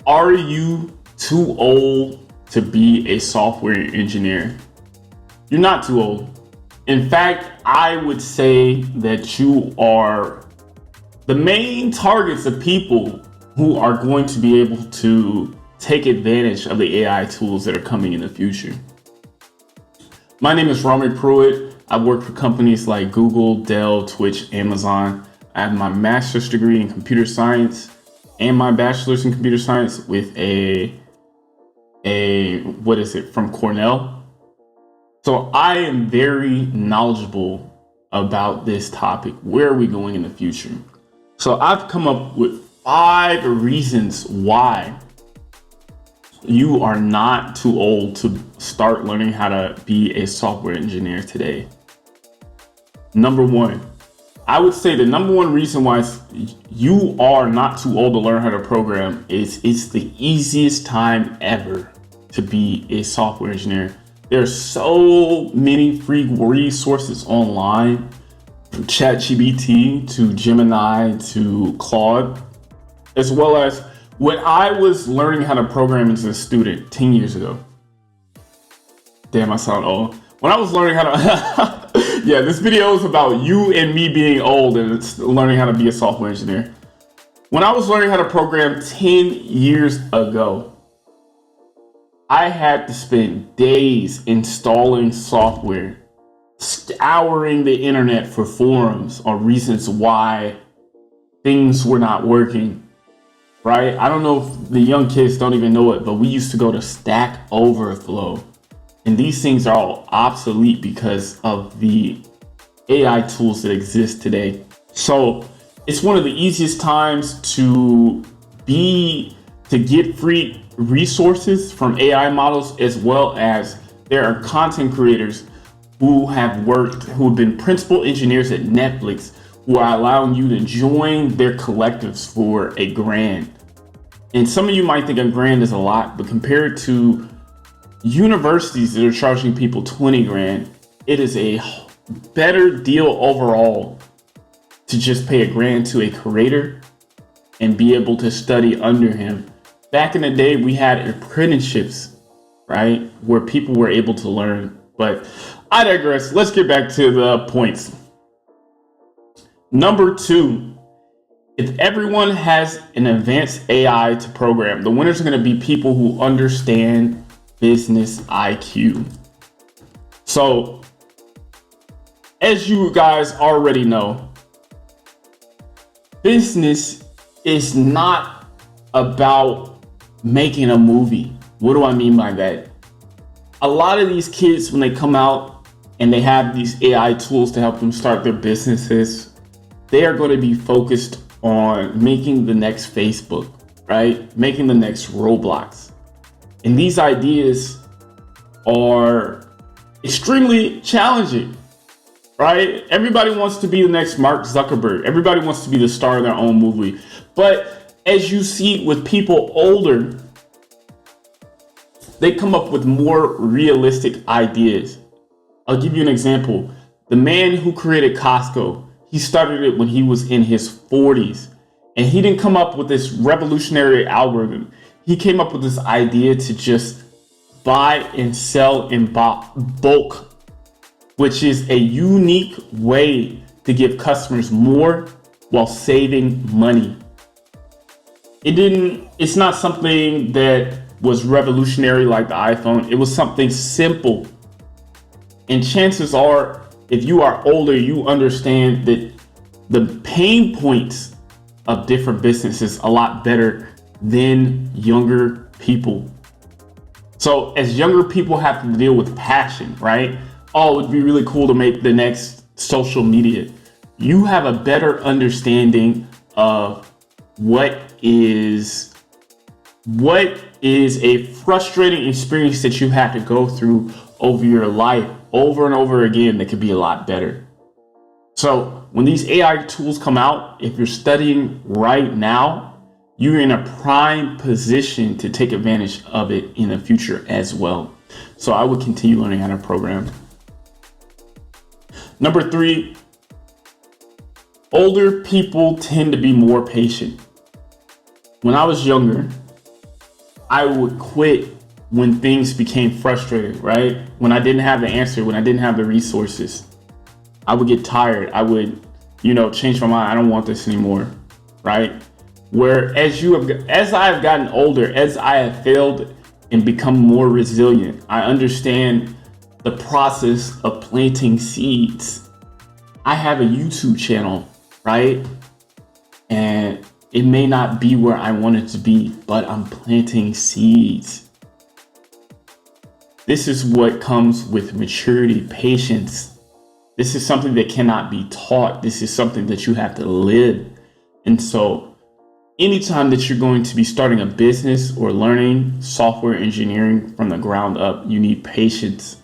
Are you too old to be a software engineer? You're not too old. In fact, I would say that you are the main targets of people who are going to be able to take advantage of the AI tools that are coming in the future. My name is Rami Pruitt. I work for companies like Google, Dell, Twitch, Amazon. I have my master's degree in computer science and my bachelor's in computer science with from Cornell. So I am very knowledgeable about this topic. Where are we going in the future? So I've come up with 5 reasons why you are not too old to start learning how to be a software engineer today. Number 1, I would say the number 1 reason why you are not too old to learn how to program is it's the easiest time ever to be a software engineer. There's so many free resources online, from ChatGPT to Gemini to Claude, as well as when I was learning how to program as a student 10 years ago. Damn, I sound old. When I was learning how to, yeah, this video is about you and me being old and it's learning how to be a software engineer. When I was learning how to program 10 years ago, I had to spend days installing software, scouring the internet for forums on reasons why things were not working, right? I don't know if the young kids don't even know it, but we used to go to Stack Overflow. And these things are all obsolete because of the AI tools that exist today. So it's one of the easiest times to get free resources from AI models, as well as there are content creators who have been principal engineers at Netflix, who are allowing you to join their collectives for $1,000. And some of you might think $1,000 is a lot, but compared to universities that are charging people $20,000, it is a better deal overall to just pay $1,000 to a creator and be able to study under him. Back in the day, we had apprenticeships, right, where people were able to learn. But I digress. Let's get back to the points. Number 2, if everyone has an advanced AI to program, the winners are going to be people who understand business IQ. So, as you guys already know, business is not about making a movie. What do I mean by that? A lot of these kids, when they come out and they have these AI tools to help them start their businesses, they are going to be focused on making the next Facebook, right? Making the next Roblox. And these ideas are extremely challenging, right? Everybody wants to be the next Mark Zuckerberg. Everybody wants to be the star of their own movie. But as you see with people older, they come up with more realistic ideas. I'll give you an example. The man who created Costco, he started it when he was in his 40s. And he didn't come up with this revolutionary algorithm. He came up with this idea to just buy and sell in bulk, which is a unique way to give customers more while saving money. It's not something that was revolutionary like the iPhone. It was something simple. And chances are, if you are older, you understand that the pain points of different businesses a lot better than younger people. So as younger people have to deal with passion, right? Oh, it would be really cool to make the next social media. You have a better understanding of what is a frustrating experience that you have to go through over your life over and over again that could be a lot better. So when these AI tools come out, if you're studying right now, you're in a prime position to take advantage of it in the future as well. So I would continue learning how to program. Number 3, older people tend to be more patient. When I was younger, I would quit when things became frustrating, right? When I didn't have the answer, when I didn't have the resources, I would get tired. I would, change my mind. I don't want this anymore, right? As I have gotten older, as I have failed and become more resilient, I understand the process of planting seeds. I have a YouTube channel, right? And it may not be where I want it to be, but I'm planting seeds. This is what comes with maturity, patience. This is something that cannot be taught. This is something that you have to live. And so anytime that you're going to be starting a business or learning software engineering from the ground up, you need patience.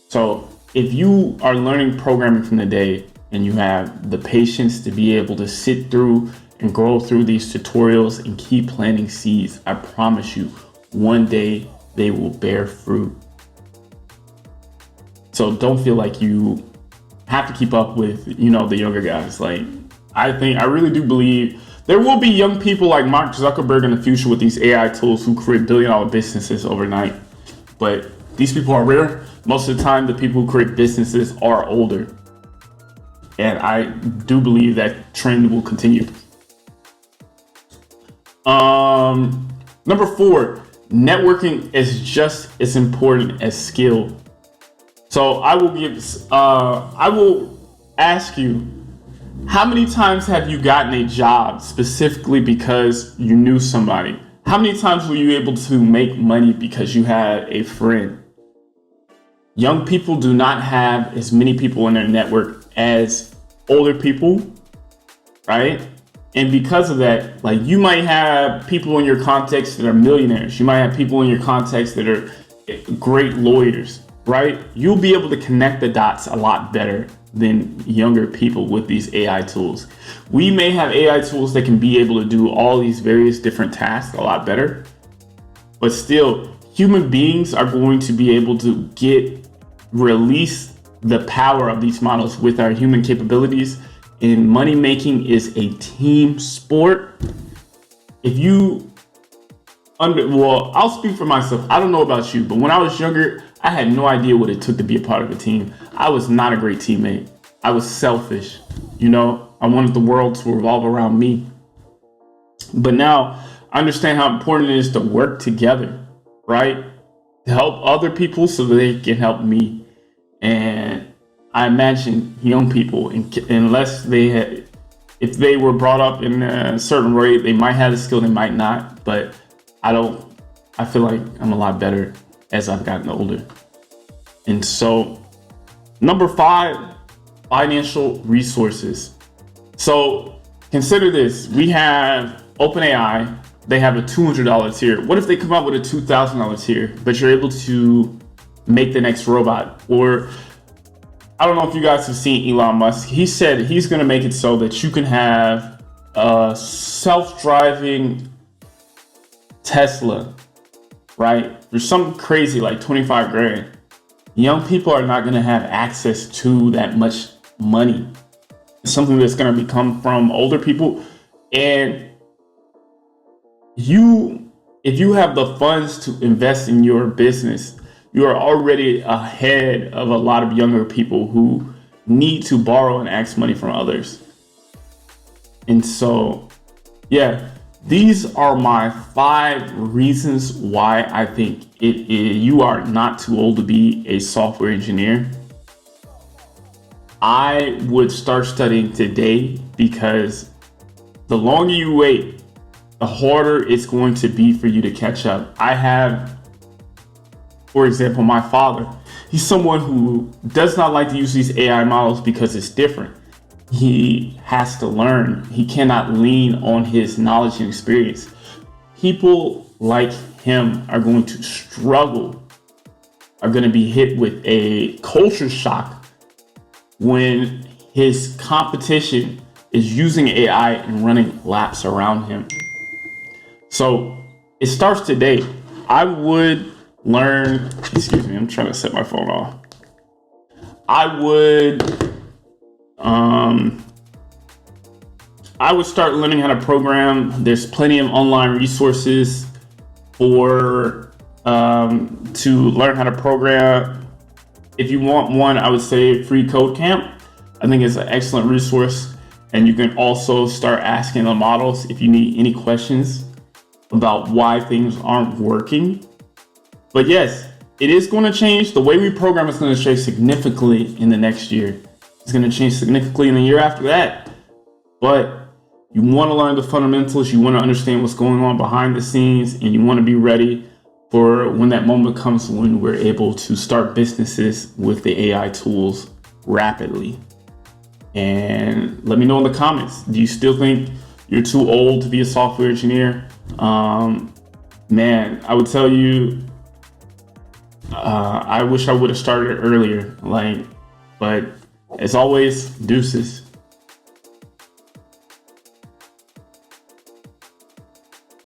So if you are learning programming from the day and you have the patience to be able to sit through and grow through these tutorials and keep planting seeds, I promise you, one day they will bear fruit. So don't feel like you have to keep up with, the younger guys. Like, I really do believe there will be young people like Mark Zuckerberg in the future with these AI tools who create billion-dollar businesses overnight. But these people are rare. Most of the time, the people who create businesses are older. And I do believe that trend will continue. Number 4, networking is just as important as skill. So I will ask you, how many times have you gotten a job specifically because you knew somebody? How many times were you able to make money because you had a friend? Young people do not have as many people in their network as older people, right? And because of that, like, you might have people in your context that are millionaires. You might have people in your context that are great lawyers, right? You'll be able to connect the dots a lot better than younger people with these AI tools. We may have AI tools that can be able to do all these various different tasks a lot better, but still, human beings are going to be able to release the power of these models with our human capabilities. And money making is a team sport. I'll speak for myself. I don't know about you, but when I was younger, I had no idea what it took to be a part of a team. I was not a great teammate. I was selfish. I wanted the world to revolve around me. But now I understand how important it is to work together, right? To help other people so that they can help me. And I imagine young people, if they were brought up in a certain way, they might have the skill, they might not. But I feel like I'm a lot better as I've gotten older. And so, number 5, financial resources. So consider this. We have OpenAI. They have a $200 tier. What if they come out with a $2,000 tier, but you're able to make the next robot? Or I don't know if you guys have seen Elon Musk. He said he's going to make it so that you can have a self-driving Tesla, right? For something crazy like 25 grand. Young people are not going to have access to that much money. It's something that's going to come from older people. And if you have the funds to invest in your business, you are already ahead of a lot of younger people who need to borrow and ask money from others. And so, these are my 5 reasons why I think you are not too old to be a software engineer. I would start studying today, because the longer you wait, the harder it's going to be for you to catch up. I have, for example, my father. He's someone who does not like to use these AI models because it's different. He has to learn. He cannot lean on his knowledge and experience. People like him are going to struggle, are going to be hit with a culture shock when his competition is using AI and running laps around him. So it starts today. I would learn, I'm trying to set my phone off. I would start learning how to program. There's plenty of online resources for to learn how to program. If you want one, I would say Free Code Camp. I think it's an excellent resource, and you can also start asking the models if you need any questions about why things aren't working. But yes, it is going to change. The way we program is going to change significantly in the next year. It's going to change significantly in the year after that. But you want to learn the fundamentals. You want to understand what's going on behind the scenes, and you want to be ready for when that moment comes when we're able to start businesses with the AI tools rapidly. And let me know in the comments. Do you still think you're too old to be a software engineer? Man, I would tell you, I wish I would have started earlier. But as always, deuces.